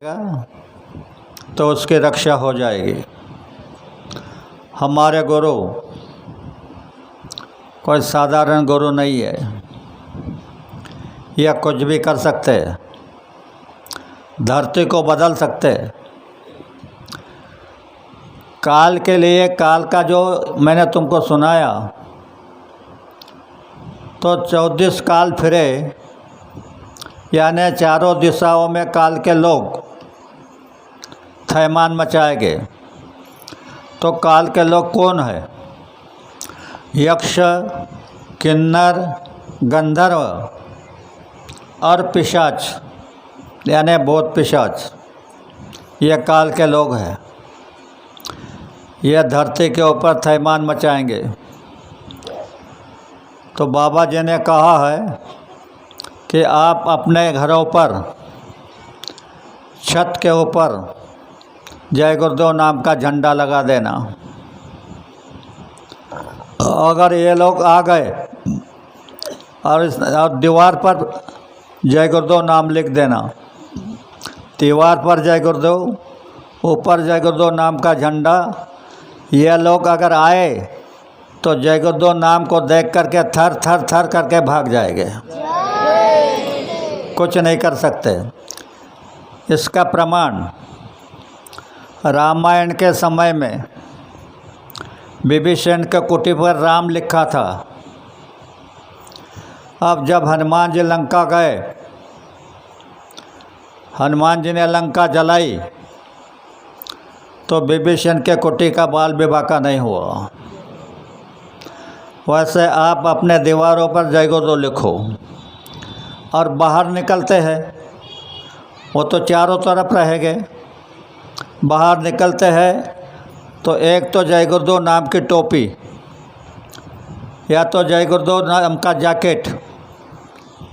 तो उसकी रक्षा हो जाएगी। हमारे गुरु कोई साधारण गुरु नहीं है, यह कुछ भी कर सकते हैं, धरती को बदल सकते हैं। काल के लिए, काल का जो मैंने तुमको सुनाया, तो 14 काल फिरे, यानी चारों दिशाओं में काल के लोग थैमान मचाएंगे। तो काल के लोग कौन है? यक्ष, किन्नर, गंधर्व और पिशाच, यानी भूत पिशाच, ये काल के लोग हैं। यह धरती के ऊपर थैमान मचाएंगे। तो बाबा जी ने कहा है कि आप अपने घरों पर, छत के ऊपर जय गुरुदेव नाम का झंडा लगा देना। अगर ये लोग आ गए और दीवार पर जय गुरुदेव नाम लिख देना, दीवार पर जय गुरुदेव, ऊपर जय गुरुदेव नाम का झंडा, ये लोग अगर आए तो जय गुरुदेव नाम को देख करके थर थर थर करके भाग जाएंगे, कुछ नहीं कर सकते। इसका प्रमाण रामायण के समय में विभीषण के कुटी पर राम लिखा था। अब जब हनुमान जी लंका गए, हनुमान जी ने लंका जलाई, तो विभीषण के कुटी का बाल विवाह का नहीं हुआ। वैसे आप अपने दीवारों पर जय गुरुदेव लिखो, और बाहर निकलते हैं, वो तो चारों तरफ रहेंगे। बाहर निकलते हैं तो एक तो जय गुरुदेव नाम की टोपी, या तो जय गुरुदेव नाम का जैकेट,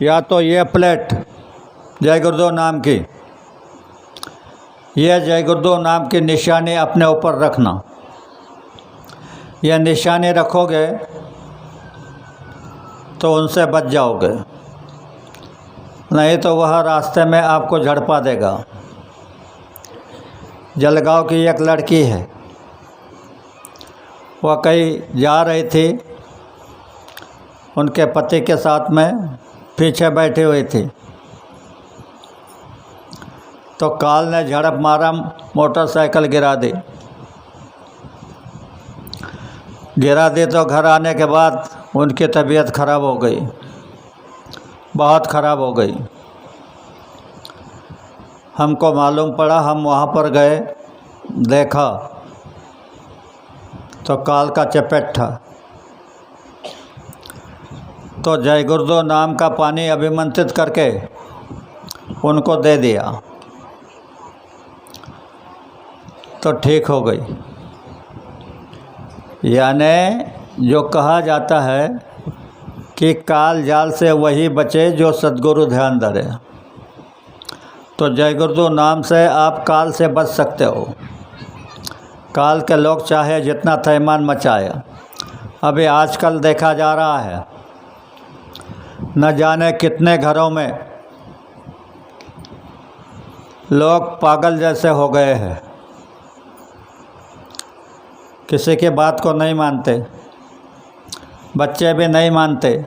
या तो ये प्लेट जय गुरुदेव नाम की, यह जय गुरुदेव नाम की निशानी अपने ऊपर रखना। यह निशानी रखोगे तो उनसे बच जाओगे, नहीं तो वह रास्ते में आपको झड़पा देगा। जलगांव की एक लड़की है, वह कहीं जा रही थी, उनके पति के साथ में पीछे बैठी हुई थी। तो काल ने झड़प मारा, मोटरसाइकिल गिरा दी। तो घर आने के बाद उनकी तबीयत खराब हो गई, बहुत ख़राब हो गई। हमको मालूम पड़ा, हम वहाँ पर गए, देखा तो काल का चपेट था। तो जय गुरुदेव नाम का पानी अभिमंत्रित करके उनको दे दिया, तो ठीक हो गई। यानी जो कहा जाता है कि काल जाल से वही बचे जो सद्गुरु ध्यान धरे। तो जय गुरुदेव नाम से आप काल से बच सकते हो। काल के लोग चाहे जितना थैमान मचाए, अभी आजकल देखा जा रहा है, न जाने कितने घरों में लोग पागल जैसे हो गए हैं, किसी की बात को नहीं मानते, बच्चे भी नहीं मानते,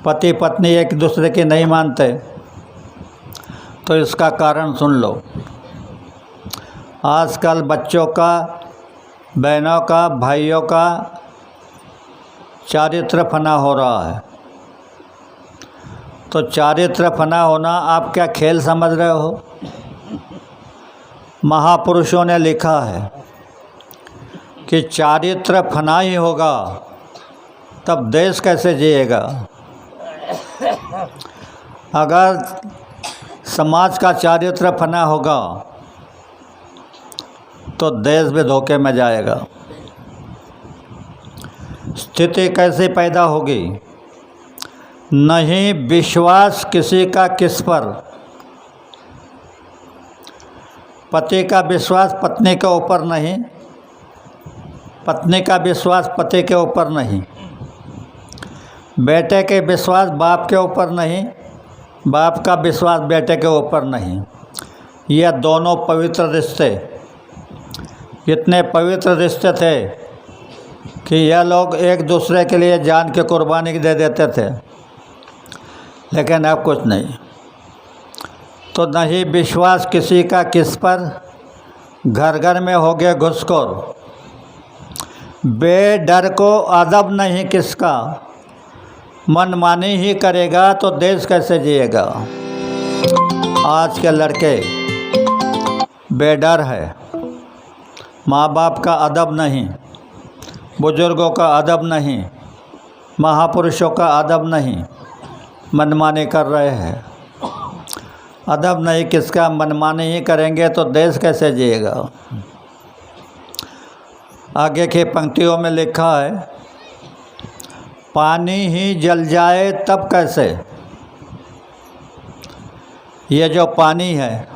पति पत्नी एक दूसरे की नहीं मानते। तो इसका कारण सुन लो। आजकल बच्चों का, बहनों का, भाइयों का चारित्र फना हो रहा है। तो चारित्र फना होना आप क्या खेल समझ रहे हो? महापुरुषों ने लिखा है कि चारित्र फना ही होगा, तब देश कैसे जिएगा? अगर समाज का चारित्र फना होगा तो देश भी धोखे में जाएगा। स्थिति कैसे पैदा होगी? नहीं विश्वास किसी का किस पर, पति का विश्वास पत्नी के ऊपर नहीं, पत्नी का विश्वास पति के ऊपर नहीं, बेटे के विश्वास बाप के ऊपर नहीं, बाप का विश्वास बेटे के ऊपर नहीं। ये दोनों पवित्र रिश्ते इतने पवित्र रिश्ते थे कि यह लोग एक दूसरे के लिए जान की कुर्बानी दे देते थे, लेकिन अब कुछ नहीं। तो नहीं विश्वास किसी का किस पर, घर घर में हो गए घुसखोर। बेडर को अदब नहीं किसका, मनमानी ही करेगा तो देश कैसे जिएगा। आज के लड़के बेडर है, माँ बाप का अदब नहीं, बुजुर्गों का अदब नहीं, महापुरुषों का अदब नहीं, मनमानी कर रहे हैं। अदब नहीं किसका, मनमानी ही करेंगे तो देश कैसे जिएगा। आगे की पंक्तियों में लिखा है, पानी ही जल जाए तब कैसे। ये जो पानी है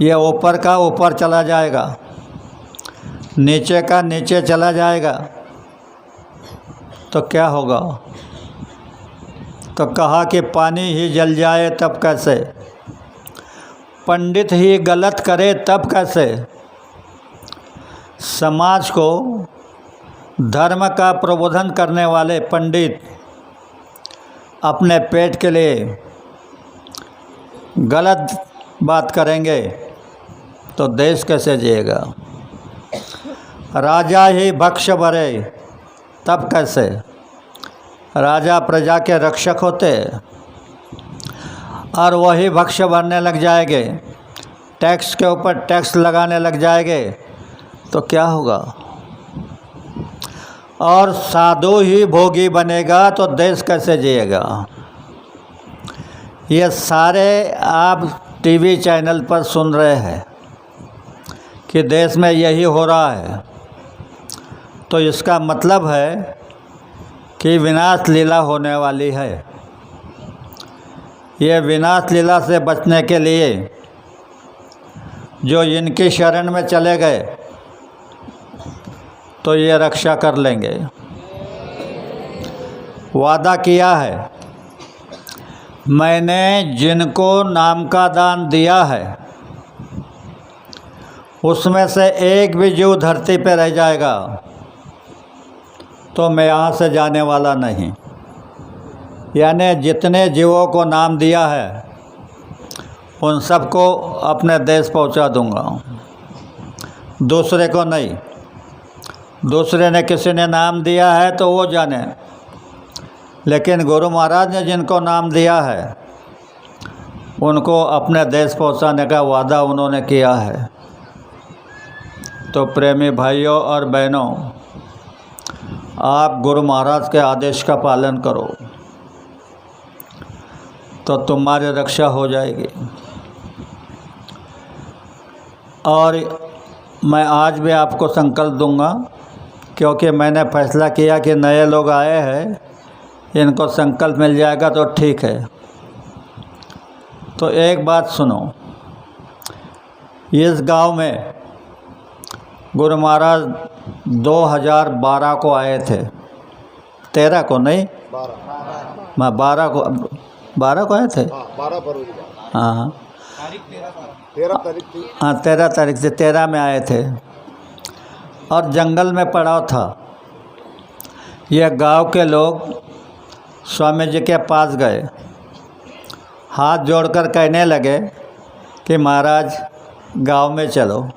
ये ऊपर का ऊपर चला जाएगा, नीचे का नीचे चला जाएगा, तो क्या होगा। तो कहा कि पानी ही जल जाए तब कैसे, पंडित ही गलत करे तब कैसे। समाज को धर्म का प्रबोधन करने वाले पंडित अपने पेट के लिए गलत बात करेंगे तो देश कैसे जिएगा। राजा ही भक्ष भरे तब कैसे, राजा प्रजा के रक्षक होते और वही भक्ष भरने लग जाएंगे, टैक्स के ऊपर टैक्स लगाने लग जाएंगे तो क्या होगा। और साधु ही भोगी बनेगा तो देश कैसे जिएगा। ये सारे आप टीवी चैनल पर सुन रहे हैं कि देश में यही हो रहा है, तो इसका मतलब है कि विनाश लीला होने वाली है। ये विनाश लीला से बचने के लिए जो इनकी शरण में चले गए तो ये रक्षा कर लेंगे। वादा किया है, मैंने जिनको नाम का दान दिया है उसमें से एक भी जीव धरती पे रह जाएगा तो मैं यहाँ से जाने वाला नहीं। यानी जितने जीवों को नाम दिया है उन सबको अपने देश पहुँचा दूँगा, दूसरे को नहीं। दूसरे ने किसी ने नाम दिया है तो वो जाने, लेकिन गुरु महाराज ने जिनको नाम दिया है उनको अपने देश पहुँचाने का वादा उन्होंने किया है। तो प्रेमी भाइयों और बहनों, आप गुरु महाराज के आदेश का पालन करो तो तुम्हारी रक्षा हो जाएगी। और मैं आज भी आपको संकल्प दूंगा, क्योंकि मैंने फैसला किया कि नए लोग आए हैं, इनको संकल्प मिल जाएगा तो ठीक है। तो एक बात सुनो, इस गांव में गुरु महाराज 2012 को आए थे, 13 को नहीं, 12 को आए थे। 12 फरवरी। हाँ 13 तारीख थी। हाँ 13 तारीख से 13 में आए थे और जंगल में पड़ाव था। यह गांव के लोग स्वामी जी के पास गए, हाथ जोड़कर कहने लगे कि महाराज गांव में चलो,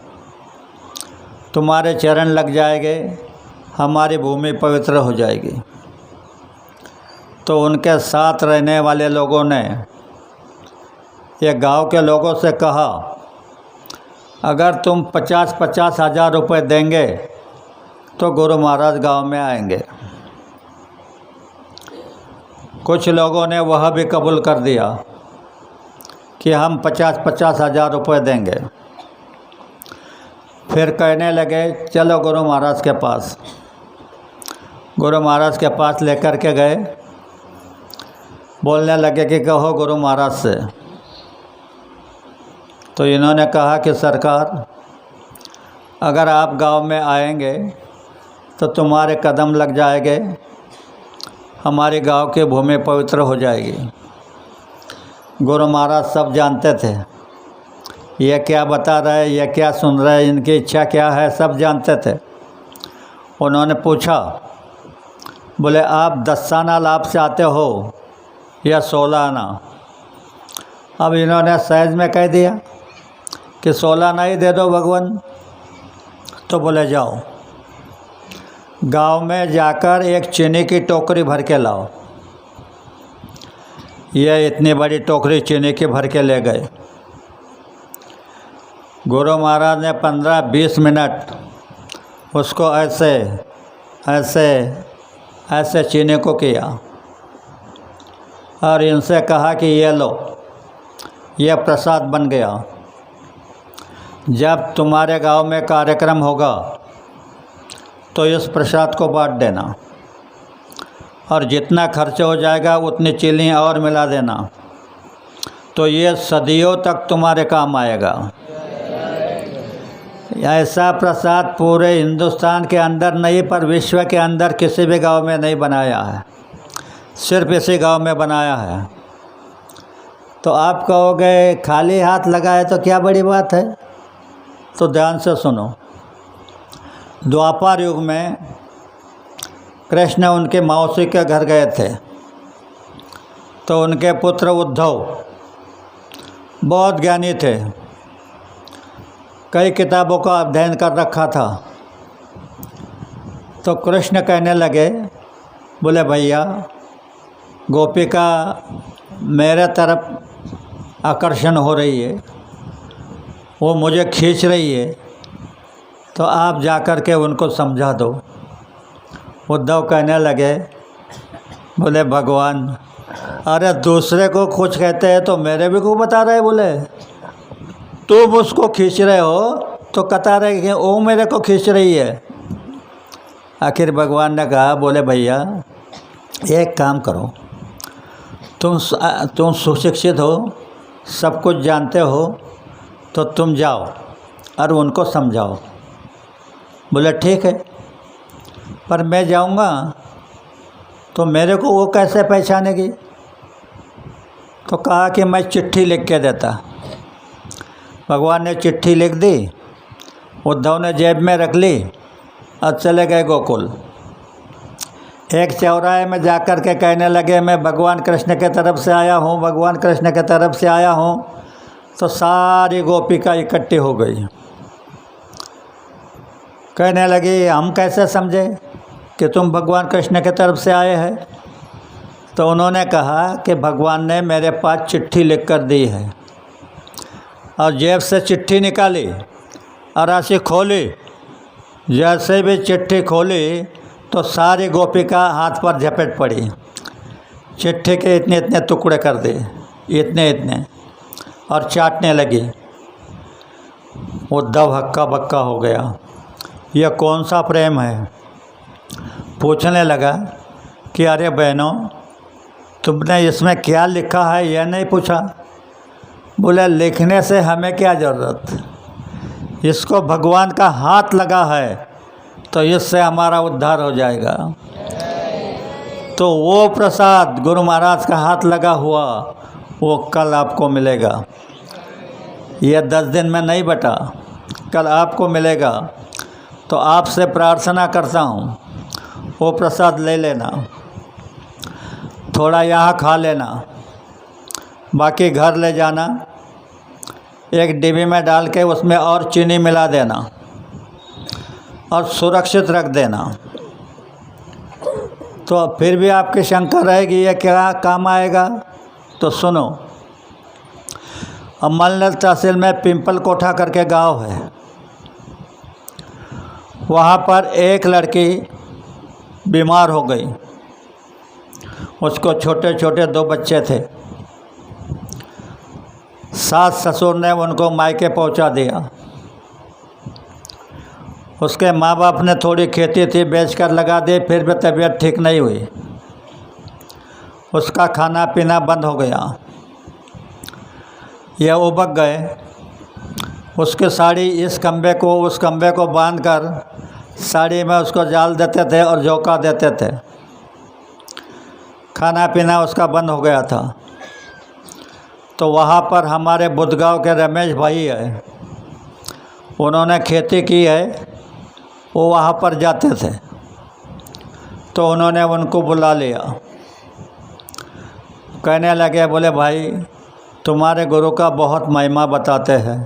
तुम्हारे चरण लग जाएंगे, हमारी भूमि पवित्र हो जाएगी। तो उनके साथ रहने वाले लोगों ने ये गांव के लोगों से कहा, अगर तुम 50-50 हज़ार रुपये देंगे तो गुरु महाराज गांव में आएंगे। कुछ लोगों ने वह भी कबूल कर दिया कि हम 50-50 हज़ार रुपये देंगे। फिर कहने लगे चलो गुरु महाराज के पास। गुरु महाराज के पास लेकर के गए, बोलने लगे कि कहो गुरु महाराज से। तो इन्होंने कहा कि सरकार, अगर आप गांव में आएंगे तो तुम्हारे कदम लग जाएंगे, हमारे गांव की भूमि पवित्र हो जाएगी। गुरु महाराज सब जानते थे ये क्या बता रहे, ये क्या सुन रहे, इनकी इच्छा क्या है, सब जानते थे। उन्होंने पूछा, बोले आप 10 आना लाभ से आते हो या 16 आना? अब इन्होंने सहज में कह दिया कि 16 आना ही दे दो भगवान। तो बोले जाओ, गांव में जाकर एक चीनी की टोकरी भर के लाओ। ये इतनी बड़ी टोकरी चीनी की भर के ले गए। गुरु महाराज ने 15-20 मिनट उसको ऐसे ऐसे ऐसे चीनी को किया और इनसे कहा कि ये लो, यह प्रसाद बन गया। जब तुम्हारे गांव में कार्यक्रम होगा तो इस प्रसाद को बांट देना और जितना खर्च हो जाएगा उतनी चीनी और मिला देना, तो ये सदियों तक तुम्हारे काम आएगा। ऐसा प्रसाद पूरे हिंदुस्तान के अंदर नहीं पर विश्व के अंदर किसी भी गांव में नहीं बनाया है, सिर्फ इसी गांव में बनाया है। तो आप कहोगे खाली हाथ लगाए तो क्या बड़ी बात है? तो ध्यान से सुनो। द्वापर युग में कृष्ण उनके मौसी के घर गए थे, तो उनके पुत्र उद्धव बहुत ज्ञानी थे, कई किताबों का अध्ययन कर रखा था। तो कृष्ण कहने लगे, बोले भैया गोपिका मेरे तरफ आकर्षण हो रही है, वो मुझे खींच रही है, तो आप जाकर के उनको समझा दो। उद्धव कहने लगे, बोले भगवान अरे दूसरे को कुछ कहते हैं तो मेरे भी को बता रहे, बोले तुम उसको खींच रहे हो तो कता रहे कि वो मेरे को खींच रही है। आखिर भगवान ने कहा, बोले भैया एक काम करो, तुम सुशिक्षित हो, सब कुछ जानते हो, तो तुम जाओ और उनको समझाओ। बोले ठीक है, पर मैं जाऊंगा तो मेरे को वो कैसे पहचानेगी? तो कहा कि मैं चिट्ठी लिख के देता। भगवान ने चिट्ठी लिख दी, उद्धव ने जेब में रख ली और चले गए गोकुल। एक चौराहे में जाकर के कहने लगे, मैं भगवान कृष्ण के तरफ से आया हूँ, भगवान कृष्ण के तरफ से आया हूँ। तो सारी गोपिका इकट्ठी हो गई। कहने लगी, हम कैसे समझे कि तुम भगवान कृष्ण के तरफ से आए हैं? तो उन्होंने कहा कि भगवान ने मेरे पास चिट्ठी लिख कर दी है। और जेब से चिट्ठी निकाली और ऐसे खोली। जैसे भी चिट्ठी खोली तो सारी गोपिका हाथ पर झपट पड़ी। चिट्ठी के इतने इतने टुकड़े कर दिए, इतने इतने, और चाटने लगी। उद्धव हक्का बक्का हो गया, यह कौन सा प्रेम है? पूछने लगा कि अरे बहनों, तुमने इसमें क्या लिखा है यह नहीं पूछा? बोले लिखने से हमें क्या ज़रूरत, इसको भगवान का हाथ लगा है तो इससे हमारा उद्धार हो जाएगा। तो वो प्रसाद गुरु महाराज का हाथ लगा हुआ वो कल आपको मिलेगा। यह 10 दिन में नहीं बटा, कल आपको मिलेगा। तो आपसे प्रार्थना करता हूँ, वो प्रसाद ले लेना, थोड़ा यहाँ खा लेना, बाकी घर ले जाना, एक डिब्बी में डाल के उसमें और चीनी मिला देना और सुरक्षित रख देना। तो फिर भी आपकी शंका रहेगी ये क्या काम आएगा? तो सुनो, अमलनगर तहसील में पिंपल कोठा करके गांव है, वहाँ पर एक लड़की बीमार हो गई। उसको छोटे छोटे 2 बच्चे थे। सास ससुर ने उनको मायके पहुंचा दिया। उसके माँ बाप ने थोड़ी खेती थी बेचकर लगा दी, फिर भी तबीयत ठीक नहीं हुई। उसका खाना पीना बंद हो गया। यह उबक गए। उसकी साड़ी इस खंभे को उस खंभे को बांधकर साड़ी में उसको जाल देते थे और झोंका देते थे। खाना पीना उसका बंद हो गया था। तो वहाँ पर हमारे बुद्धगांव के रमेश भाई है, उन्होंने खेती की है, वो वहाँ पर जाते थे। तो उन्होंने उनको बुला लिया, कहने लगे, बोले भाई तुम्हारे गुरु का बहुत महिमा बताते हैं।